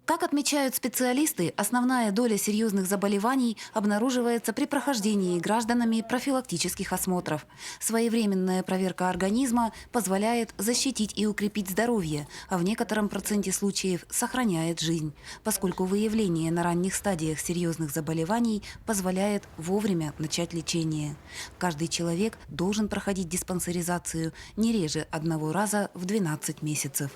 Как отмечают специалисты, основная доля серьезных заболеваний обнаруживается при прохождении гражданами профилактических осмотров. Своевременная проверка организма позволяет защитить и укрепить здоровье, а в некотором проценте случаев сохраняет жизнь, поскольку выявление на ранних стадиях серьезных заболеваний позволяет вовремя начать лечение. Каждый человек должен проходить диспансеризацию не реже одного раза в 12 месяцев.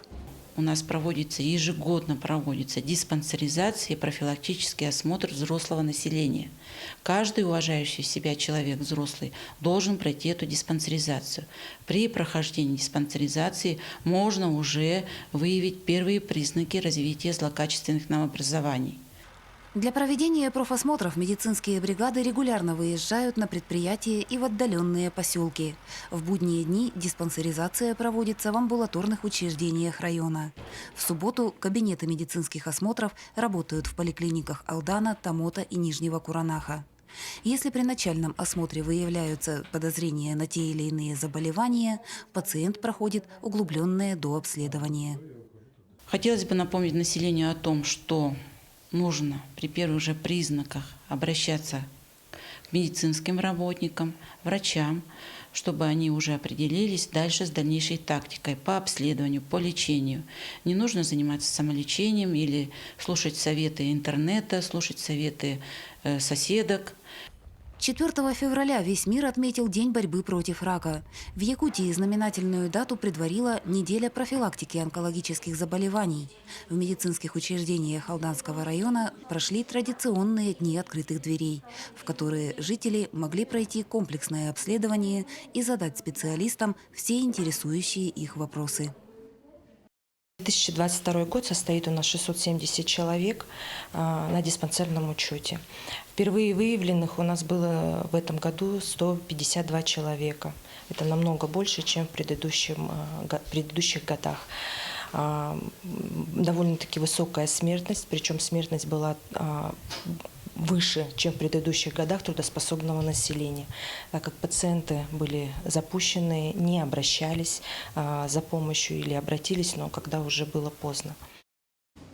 У нас ежегодно проводится диспансеризация и профилактический осмотр взрослого населения. Каждый уважающий себя человек взрослый должен пройти эту диспансеризацию. При прохождении диспансеризации можно уже выявить первые признаки развития злокачественных новообразований. Для проведения профосмотров медицинские бригады регулярно выезжают на предприятия и в отдаленные поселки. В будние дни диспансеризация проводится в амбулаторных учреждениях района. В субботу кабинеты медицинских осмотров работают в поликлиниках Алдана, Тамота и Нижнего Куранаха. Если при начальном осмотре выявляются подозрения на те или иные заболевания, пациент проходит углубленное дообследование. Хотелось бы напомнить населению о том, что нужно при первых же признаках обращаться к медицинским работникам, врачам, чтобы они уже определились дальше с дальнейшей тактикой по обследованию, по лечению. Не нужно заниматься самолечением или слушать советы интернета, слушать советы соседок. 4 февраля весь мир отметил День борьбы против рака. В Якутии знаменательную дату предварила неделя профилактики онкологических заболеваний. В медицинских учреждениях Алданского района прошли традиционные дни открытых дверей, в которые жители могли пройти комплексное обследование и задать специалистам все интересующие их вопросы. 2022 год состоит у нас 670 человек на диспансерном учете. Впервые выявленных у нас было в этом году 152 человека. Это намного больше, чем в предыдущих годах. Довольно-таки высокая смертность, причем смертность была выше, чем в предыдущих годах трудоспособного населения, так как пациенты были запущены, не обращались за помощью или обратились, но когда уже было поздно.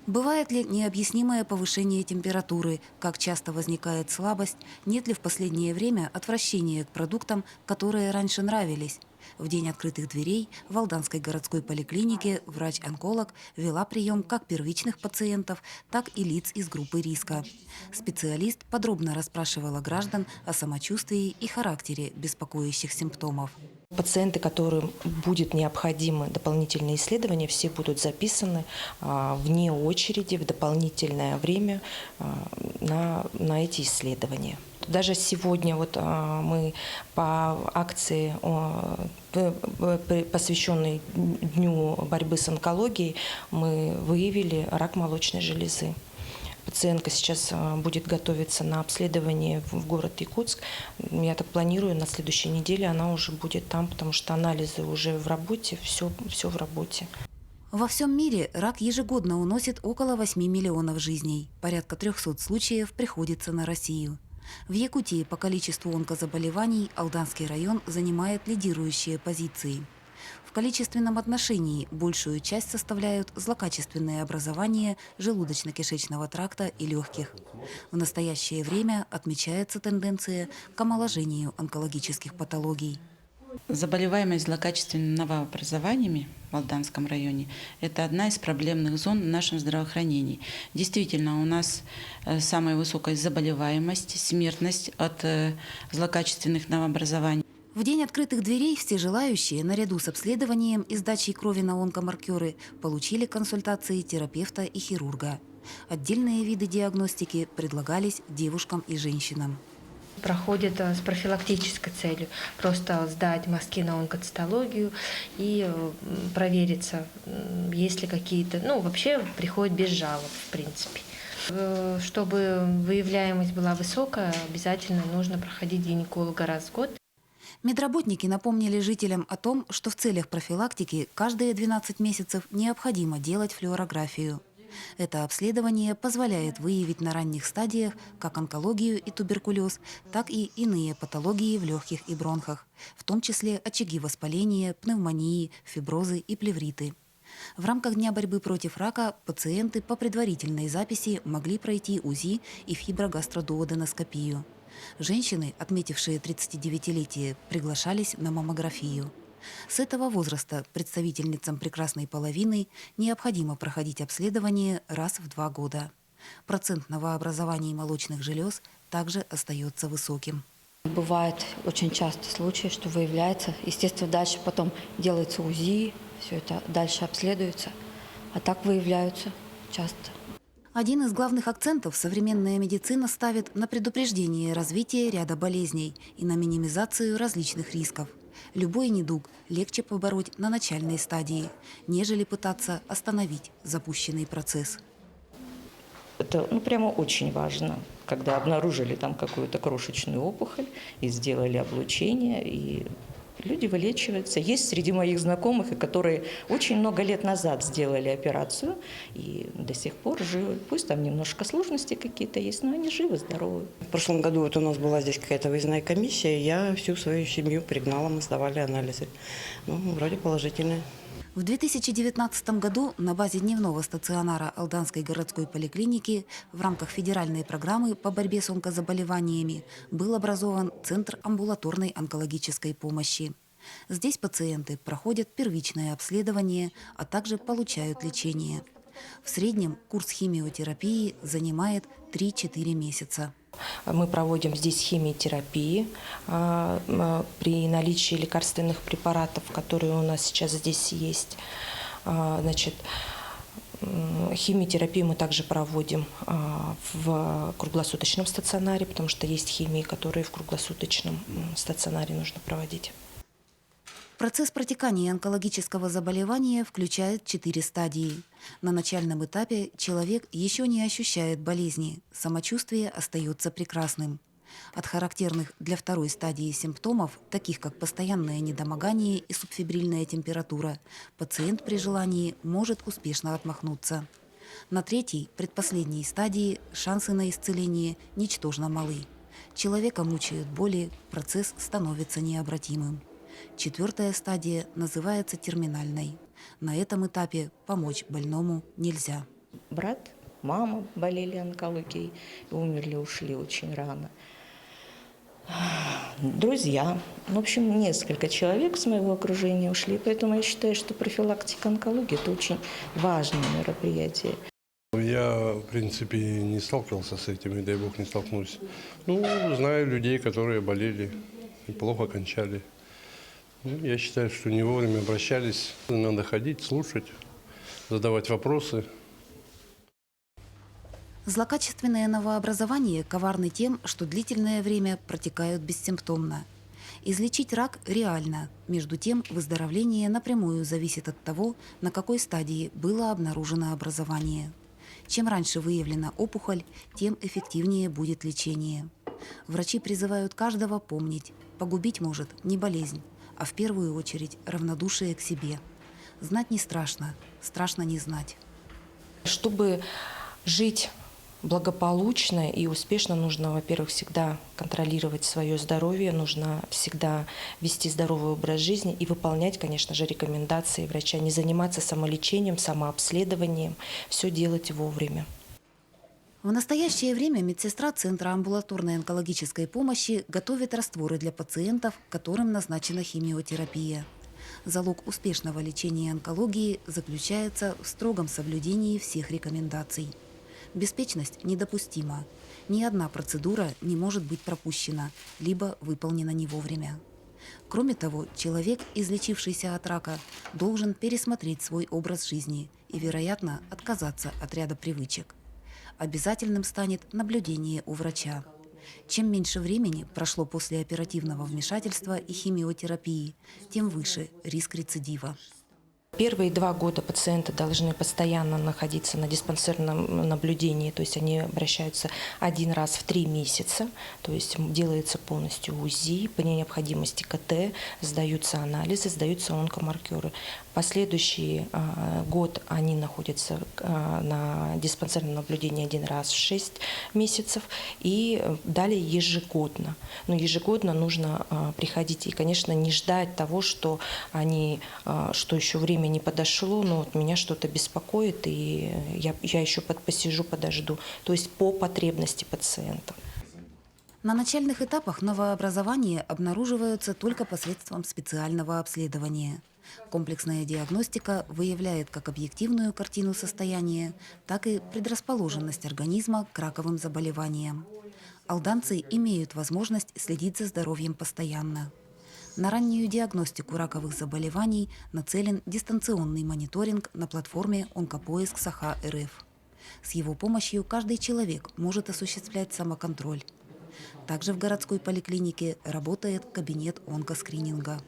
Бывает ли необъяснимое повышение температуры? Как часто возникает слабость? Нет ли в последнее время отвращения к продуктам, которые раньше нравились? В день открытых дверей в Алданской городской поликлинике врач-онколог вела прием как первичных пациентов, так и лиц из группы риска. Специалист подробно расспрашивала граждан о самочувствии и характере беспокоящих симптомов. Пациенты, которым будет необходимы дополнительные исследования, все будут записаны вне очереди в дополнительное время на эти исследования. Даже сегодня мы по акции, посвященной Дню борьбы с онкологией, мы выявили рак молочной железы. Пациентка сейчас будет готовиться на обследование в город Якутск. Я так планирую, на следующей неделе она уже будет там, потому что анализы уже в работе, все в работе. Во всем мире рак ежегодно уносит около 8 миллионов жизней. Порядка 300 случаев приходится на Россию. В Якутии по количеству онкозаболеваний Алданский район занимает лидирующие позиции. В количественном отношении большую часть составляют злокачественные образования желудочно-кишечного тракта и легких. В настоящее время отмечается тенденция к омоложению онкологических патологий. Заболеваемость злокачественными новообразованиями в Алданском районе – это одна из проблемных зон в нашем здравоохранении. Действительно, у нас самая высокая заболеваемость, смертность от злокачественных новообразований. В день открытых дверей все желающие, наряду с обследованием и сдачей крови на онкомаркеры, получили консультации терапевта и хирурга. Отдельные виды диагностики предлагались девушкам и женщинам. Проходит с профилактической целью, просто сдать мазки на онкоцитологию и провериться, есть ли какие-то, вообще приходит без жалоб, в принципе. Чтобы выявляемость была высокая, обязательно нужно проходить гинеколога раз в год. Медработники напомнили жителям о том, что в целях профилактики каждые 12 месяцев необходимо делать флюорографию. Это обследование позволяет выявить на ранних стадиях как онкологию и туберкулез, так и иные патологии в легких и бронхах, в том числе очаги воспаления, пневмонии, фиброзы и плевриты. В рамках Дня борьбы против рака пациенты по предварительной записи могли пройти УЗИ и фиброгастродуоденоскопию. Женщины, отметившие 39-летие, приглашались на маммографию. С этого возраста представительницам прекрасной половины необходимо проходить обследование раз в 2 года. Процент новообразований молочных желез также остается высоким. Бывает очень часто случаи, что выявляется. Естественно, дальше потом делается УЗИ, все это дальше обследуется. А так выявляются часто. Один из главных акцентов современная медицина ставит на предупреждение развития ряда болезней и на минимизацию различных рисков. Любой недуг легче побороть на начальной стадии, нежели пытаться остановить запущенный процесс. Это прямо очень важно, когда обнаружили там какую-то крошечную опухоль и сделали облучение, и люди вылечиваются. Есть среди моих знакомых, которые очень много лет назад сделали операцию и до сих пор живы. Пусть там немножко сложности какие-то есть, но они живы, здоровы. В прошлом году у нас была здесь какая-то выездная комиссия, я всю свою семью пригнала, мы сдавали анализы. Вроде положительные. В 2019 году на базе дневного стационара Алданской городской поликлиники в рамках федеральной программы по борьбе с онкозаболеваниями был образован Центр амбулаторной онкологической помощи. Здесь пациенты проходят первичное обследование, а также получают лечение. В среднем курс химиотерапии занимает 3-4 месяца. Мы проводим здесь химиотерапии при наличии лекарственных препаратов, которые у нас сейчас здесь есть. Химиотерапию мы также проводим в круглосуточном стационаре, потому что есть химии, которые в круглосуточном стационаре нужно проводить. Процесс протекания онкологического заболевания включает 4 стадии. На начальном этапе человек еще не ощущает болезни, самочувствие остается прекрасным. От характерных для второй стадии симптомов, таких как постоянное недомогание и субфебрильная температура, пациент при желании может успешно отмахнуться. На третьей, предпоследней стадии, шансы на исцеление ничтожно малы. Человека мучают боли, процесс становится необратимым. 4-я стадия называется терминальной. На этом этапе помочь больному нельзя. Брат, мама болели онкологией, умерли, ушли очень рано. Друзья, в общем, несколько человек с моего окружения ушли, поэтому я считаю, что профилактика онкологии – это очень важное мероприятие. Я, в принципе, не сталкивался с этим, и дай бог не столкнусь. Знаю людей, которые болели и плохо кончали. Я считаю, что не вовремя обращались. Надо ходить, слушать, задавать вопросы. Злокачественные новообразования коварны тем, что длительное время протекают бессимптомно. Излечить рак реально. Между тем, выздоровление напрямую зависит от того, на какой стадии было обнаружено образование. Чем раньше выявлена опухоль, тем эффективнее будет лечение. Врачи призывают каждого помнить, погубить может не болезнь, а в первую очередь равнодушие к себе. Знать не страшно, страшно не знать. Чтобы жить благополучно и успешно, нужно, во-первых, всегда контролировать свое здоровье, нужно всегда вести здоровый образ жизни и выполнять, конечно же, рекомендации врача, не заниматься самолечением, самообследованием, все делать вовремя. В настоящее время медсестра Центра амбулаторной онкологической помощи готовит растворы для пациентов, которым назначена химиотерапия. Залог успешного лечения онкологии заключается в строгом соблюдении всех рекомендаций. Беспечность недопустима. Ни одна процедура не может быть пропущена, либо выполнена не вовремя. Кроме того, человек, излечившийся от рака, должен пересмотреть свой образ жизни и, вероятно, отказаться от ряда привычек. Обязательным станет наблюдение у врача. Чем меньше времени прошло после оперативного вмешательства и химиотерапии, тем выше риск рецидива. Первые 2 года пациенты должны постоянно находиться на диспансерном наблюдении, то есть они обращаются 1 раз в 3 месяца, то есть делается полностью УЗИ, по необходимости КТ, сдаются анализы, сдаются онкомаркеры. Последующий год они находятся на диспансерном наблюдении 1 раз в 6 месяцев и далее ежегодно. Но ежегодно нужно приходить и, конечно, не ждать того, что что еще время не подошло, но вот меня что-то беспокоит, и я еще посижу, подожду. То есть по потребности пациента. На начальных этапах новообразования обнаруживаются только посредством специального обследования. Комплексная диагностика выявляет как объективную картину состояния, так и предрасположенность организма к раковым заболеваниям. Алданцы имеют возможность следить за здоровьем постоянно. На раннюю диагностику раковых заболеваний нацелен дистанционный мониторинг на платформе «Онкопоиск САХА-РФ». С его помощью каждый человек может осуществлять самоконтроль. Также в городской поликлинике работает кабинет онкоскрининга.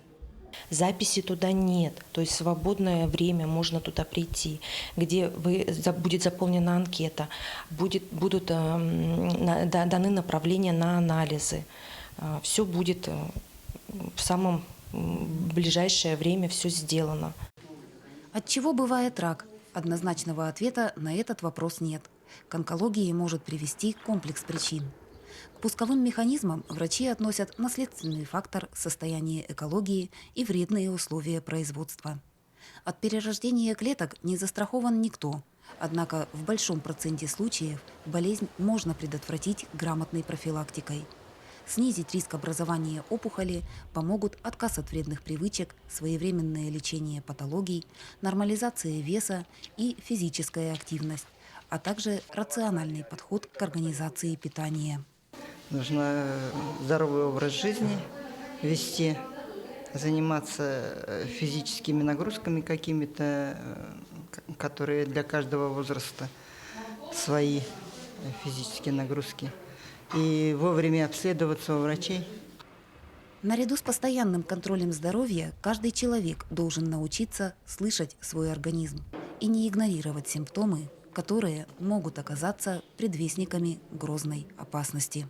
Записи туда нет, то есть свободное время можно туда прийти, где будет заполнена анкета, будут даны направления на анализы. Все будет в самом ближайшее время все сделано. От чего бывает рак? Однозначного ответа на этот вопрос нет. К онкологии может привести комплекс причин. К пусковым механизмам врачи относят наследственный фактор, состояние экологии и вредные условия производства. От перерождения клеток не застрахован никто. Однако в большом проценте случаев болезнь можно предотвратить грамотной профилактикой. Снизить риск образования опухоли помогут отказ от вредных привычек, своевременное лечение патологий, нормализация веса и физическая активность, а также рациональный подход к организации питания. Нужно здоровый образ жизни вести, заниматься физическими нагрузками какими-то, которые для каждого возраста свои физические нагрузки. И вовремя обследоваться у врачей. Наряду с постоянным контролем здоровья каждый человек должен научиться слышать свой организм и не игнорировать симптомы, которые могут оказаться предвестниками грозной опасности.